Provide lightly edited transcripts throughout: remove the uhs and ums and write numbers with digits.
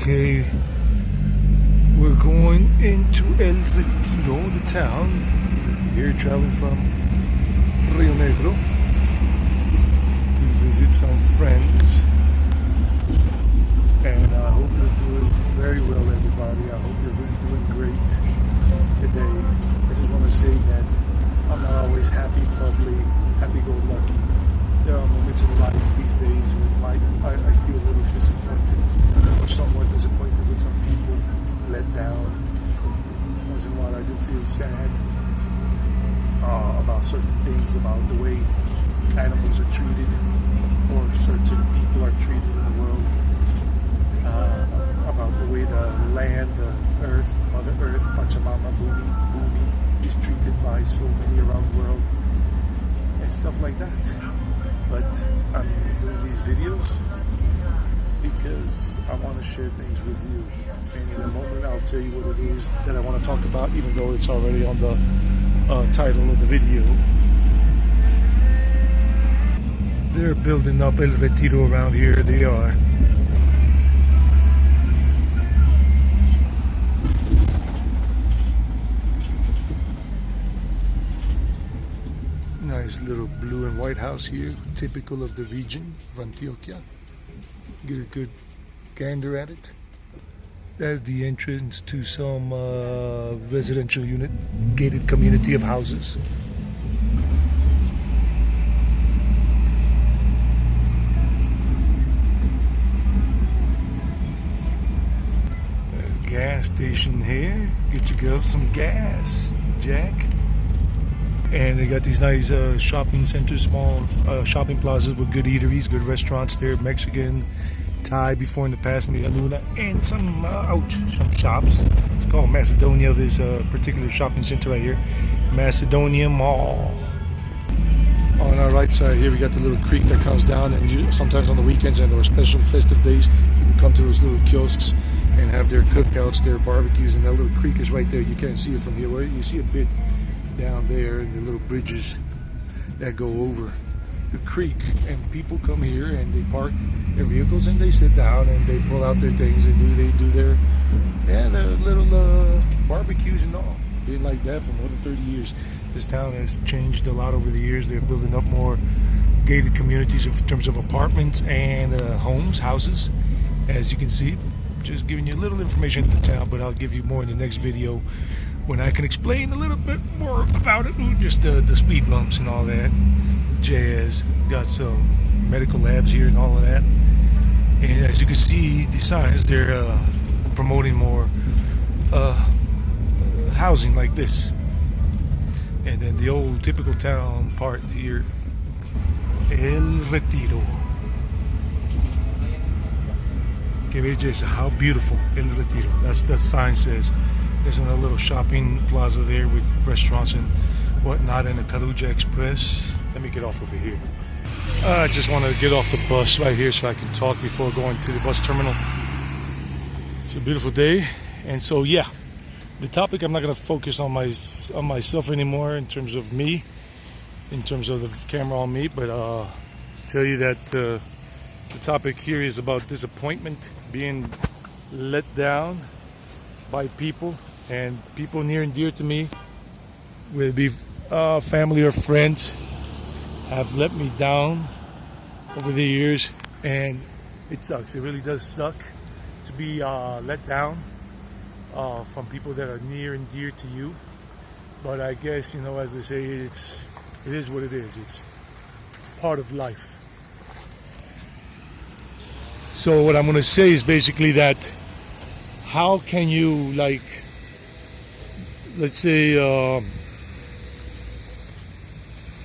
Okay, we're going into El Retiro, the town. Here traveling from Rio Negro to visit some friends. And I hope you're doing very well, everybody. I hope you're really doing great today. I just want to say that I'm not always happy, bubbly, happy-go-lucky. There are moments in life these days when I feel a little disappointed, or somewhat disappointed with some people, let down. Once in a while I do feel sad about certain things, about the way animals are treated, or certain people are treated in the world, about the way the land, the earth, Mother Earth, Pachamama, Bumi is treated by so many around the world, and stuff like that. But I'm doing these videos because I want to share things with you. And in a moment I'll tell you what it is that I want to talk about, even though it's already on the title of the video. They're building up El Retiro around here. They are. Nice little blue and white house here, typical of the region of Antioquia. Get a good gander at it. There's the entrance to some residential unit, gated community of houses. A gas station here. Get yourself some gas, Jack. And they got these nice shopping centers, small shopping plazas with good eateries, good restaurants there, Mexican, Thai before in the past, and some shops. It's called Macedonia, this particular shopping center right here, Macedonia Mall. On our right side here, we got the little creek that comes down, and sometimes on the weekends and or special festive days, people come to those little kiosks and have their cookouts, their barbecues, and that little creek is right there. You can't see it from here. Well, you see a bit down there, and the little bridges that go over the creek, and people come here and they park their vehicles and they sit down and they pull out their things and they do their little barbecues and all. Been like that for more than 30 years. This town has changed a lot over the years. They're building up more gated communities in terms of apartments and houses, as you can see. Just giving you a little information of the town, but I'll give you more in the next video when I can explain a little bit more about it. Just the speed bumps and all that jazz. Got some medical labs here and all of that. And as you can see, the signs, they're promoting more housing like this. And then the old typical town part here, El Retiro. Que belleza, how beautiful El Retiro. That's what the sign says. There's a little shopping plaza there with restaurants and whatnot, and a Caruja Express. Let me get off over here. I just want to get off the bus right here so I can talk before going to the bus terminal. It's a beautiful day, and so yeah, the topic, I'm not going to focus on myself anymore in terms of me, in terms of the camera on me, but tell you that the topic here is about disappointment, being let down by people, and people near and dear to me, whether it be family or friends, have let me down over the years, and it sucks. It really does suck to be let down from people that are near and dear to you. But I guess, as they say, it is what it is. It's part of life. So what I'm going to say is basically that how can you, let's say,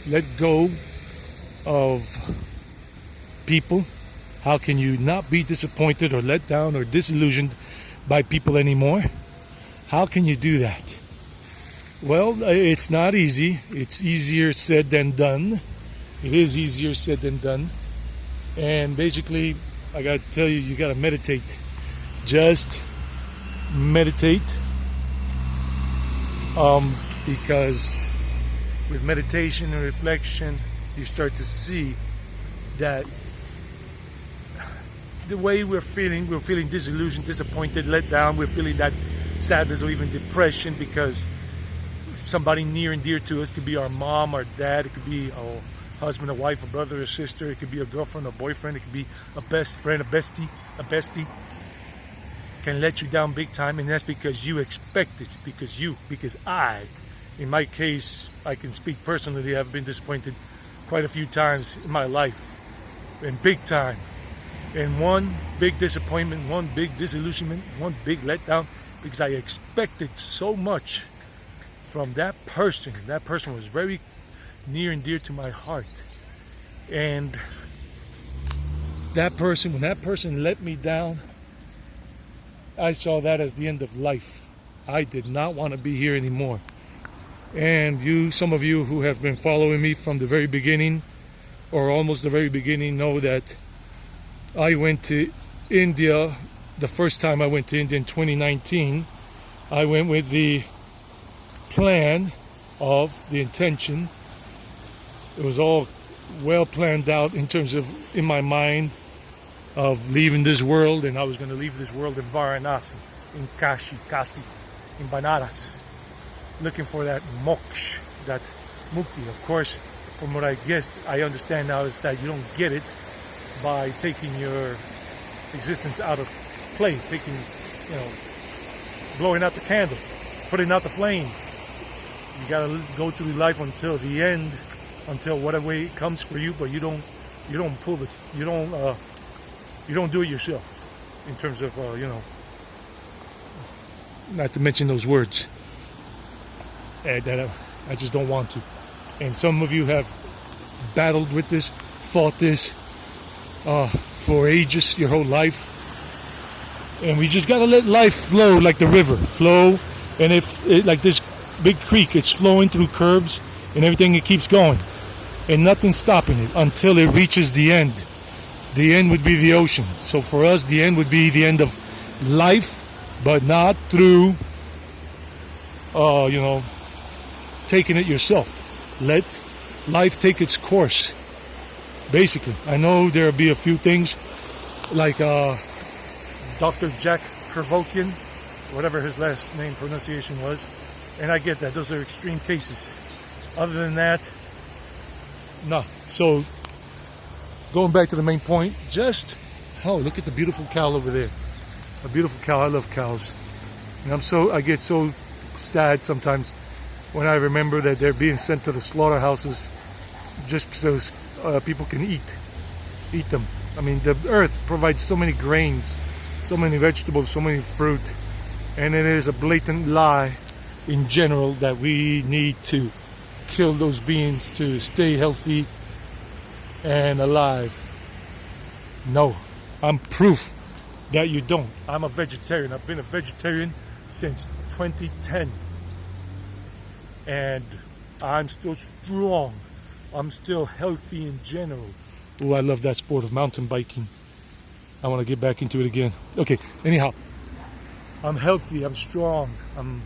let go of people? How can you not be disappointed or let down or disillusioned by people anymore? How can you do that? Well, it's not easy. It's easier said than done. It is easier said than done. And basically, I got to tell you, you got to meditate. Just meditate. Because with meditation and reflection, you start to see that the way we're feeling disillusioned, disappointed, let down. We're feeling that sadness or even depression because somebody near and dear to us, could be our mom, our dad, it could be our husband, a wife, a brother, a sister, it could be a girlfriend, a boyfriend, it could be a best friend, a bestie, can let you down big time, and that's because you expect it, because I, in my case, I can speak personally, I've been disappointed quite a few times in my life, and big time. And one big disappointment, one big disillusionment, one big letdown, because I expected so much from that person. That person was very near and dear to my heart. And when that person let me down, I saw that as the end of life. I did not want to be here anymore. And some of you who have been following me from the very beginning, or almost the very beginning, know that I went to India. The first time I went to India in 2019, I went with the plan of the intention. It was all well planned out in terms of, in my mind, of leaving this world, and I was going to leave this world in Varanasi, in Kasi, in Banaras, looking for that moksha, that mukti. Of course, from what I understand now, is that you don't get it by taking your existence out of play, blowing out the candle, putting out the flame. You gotta go through life until the end, until whatever way it comes for you, but you don't do it yourself, in terms of not to mention those words that I just don't want to. And some of you have battled with this, fought this for ages, your whole life. And we just gotta let life flow like the river, flow. And if it, like this big creek, it's flowing through curves and everything, it keeps going. And nothing's stopping it until it reaches the end. The end would be the ocean. So for us, the end would be the end of life, but not through, taking it yourself. Let life take its course. Basically, I know there'll be a few things like Dr. Jack Kevorkian, whatever his last name pronunciation was, and I get that. Those are extreme cases. Other than that, no. So, going back to the main point, look at the beautiful cow over there. A beautiful cow. I love cows. And I get so sad sometimes when I remember that they're being sent to the slaughterhouses just so people can eat them. I mean, the earth provides so many grains, so many vegetables, so many fruit, and it is a blatant lie in general that we need to kill those beings to stay healthy and alive. No, I'm proof that you don't. I'm a vegetarian. I've been a vegetarian since 2010. And I'm still strong. I'm still healthy in general. Oh, I love that sport of mountain biking. I want to get back into it again. Okay, anyhow, I'm healthy, I'm strong, I'm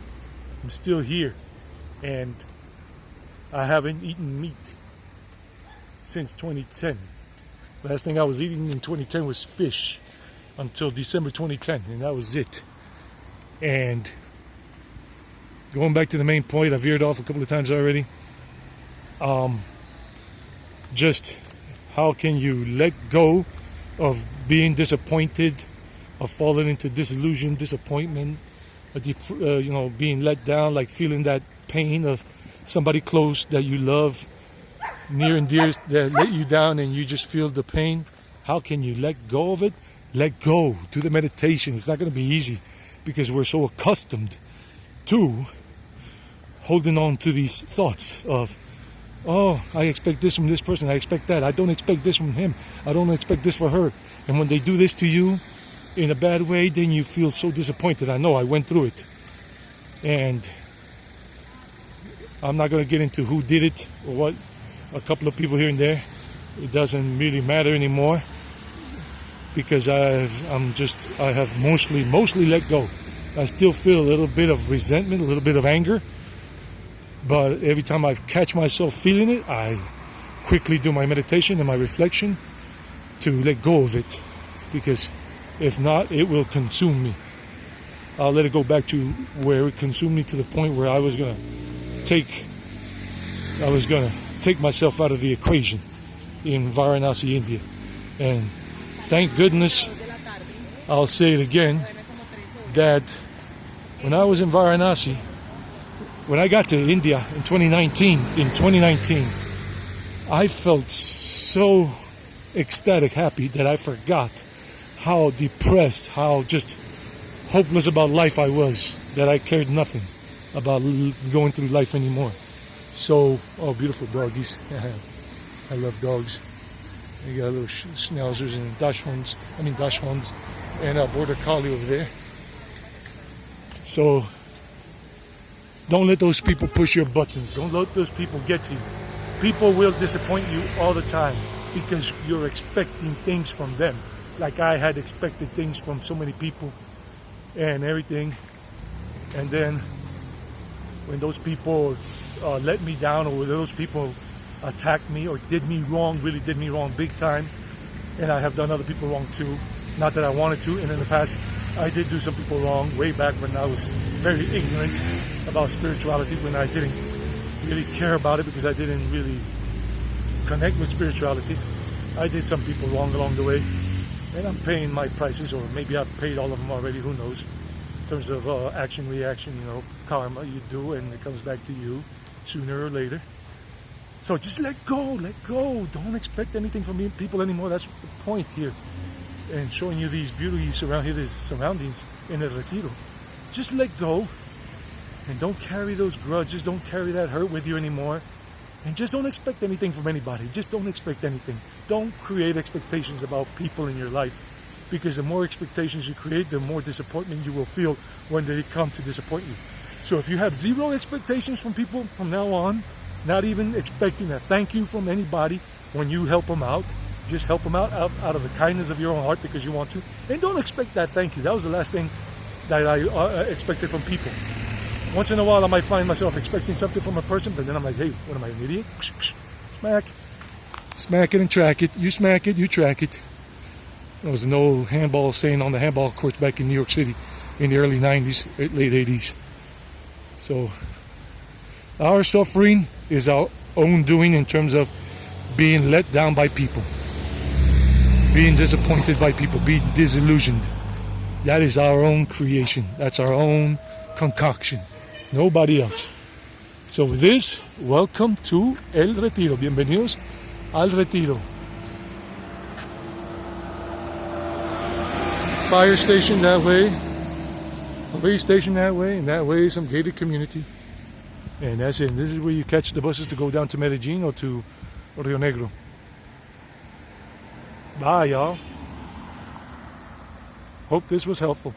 still here. And I haven't eaten meat since 2010. Last thing I was eating in 2010 was fish until December 2010, and that was it. And going back to the main point, I veered off a couple of times already. Just how can you let go of being disappointed, of falling into disillusion, disappointment, being let down, like feeling that pain of somebody close that you love, near and dear, that let you down, and you just feel the pain. How can you let go of it? Let go. Do the meditation. It's not going to be easy because we're so accustomed to holding on to these thoughts of, oh, I expect this from this person, I expect that, I don't expect this from him, I don't expect this for her. And when they do this to you in a bad way, then you feel so disappointed. I know, I went through it. And I'm not going to get into who did it or what, a couple of people here and there. It doesn't really matter anymore because I have mostly let go. I still feel a little bit of resentment, a little bit of anger. But every time I catch myself feeling it, I quickly do my meditation and my reflection to let go of it. because if not, it will consume me. I'll let it go back to where it consumed me to the point where I was gonna take myself out of the equation in Varanasi, India. And thank goodness, I'll say it again, that when I was in Varanasi, when I got to India in 2019, I felt so ecstatic, happy that I forgot how depressed, how just hopeless about life I was, that I cared nothing about going through life anymore. So, oh, beautiful doggies. I love dogs. You got little schnauzers and dachshunds and a border collie over there. So, don't let those people push your buttons. Don't let those people get to you. People will disappoint you all the time because you're expecting things from them. Like I had expected things from so many people and everything. And then when those people let me down, or when those people attacked me or did me wrong, really did me wrong big time, and I have done other people wrong too. Not that I wanted to, and in the past I did do some people wrong way back when I was very ignorant about spirituality, when I didn't really care about it because I didn't really connect with spirituality. I did some people wrong along the way, and I'm paying my prices, or maybe I've paid all of them already, who knows, in terms of action, reaction, karma you do, and it comes back to you sooner or later. So just let go. Don't expect anything from people anymore. That's the point here. And showing you these beauties around here, these surroundings in El Retiro. Just let go. And don't carry those grudges. Don't carry that hurt with you anymore. And just don't expect anything from anybody. Just don't expect anything. Don't create expectations about people in your life. Because the more expectations you create, the more disappointment you will feel when they come to disappoint you. So if you have zero expectations from people from now on, not even expecting a thank you from anybody when you help them out, just help them out of the kindness of your own heart because you want to. And don't expect that thank you. That was the last thing that I expected from people. Once in a while I might find myself expecting something from a person, but then I'm like, hey, what am I, an idiot? Smack. Smack it and track it. You smack it, you track it. There was an old handball saying on the handball courts back in New York City in the early 90s, late 80s. So our suffering is our own doing in terms of being let down by people, being disappointed by people, being disillusioned. That is our own creation. That's our own concoction. Nobody else. So with this, welcome to El Retiro. Bienvenidos al Retiro. Fire station that way, police station that way, and that way some gated community. And that's it. This is where you catch the buses to go down to Medellin or to Rio Negro. Bye, y'all. Hope this was helpful.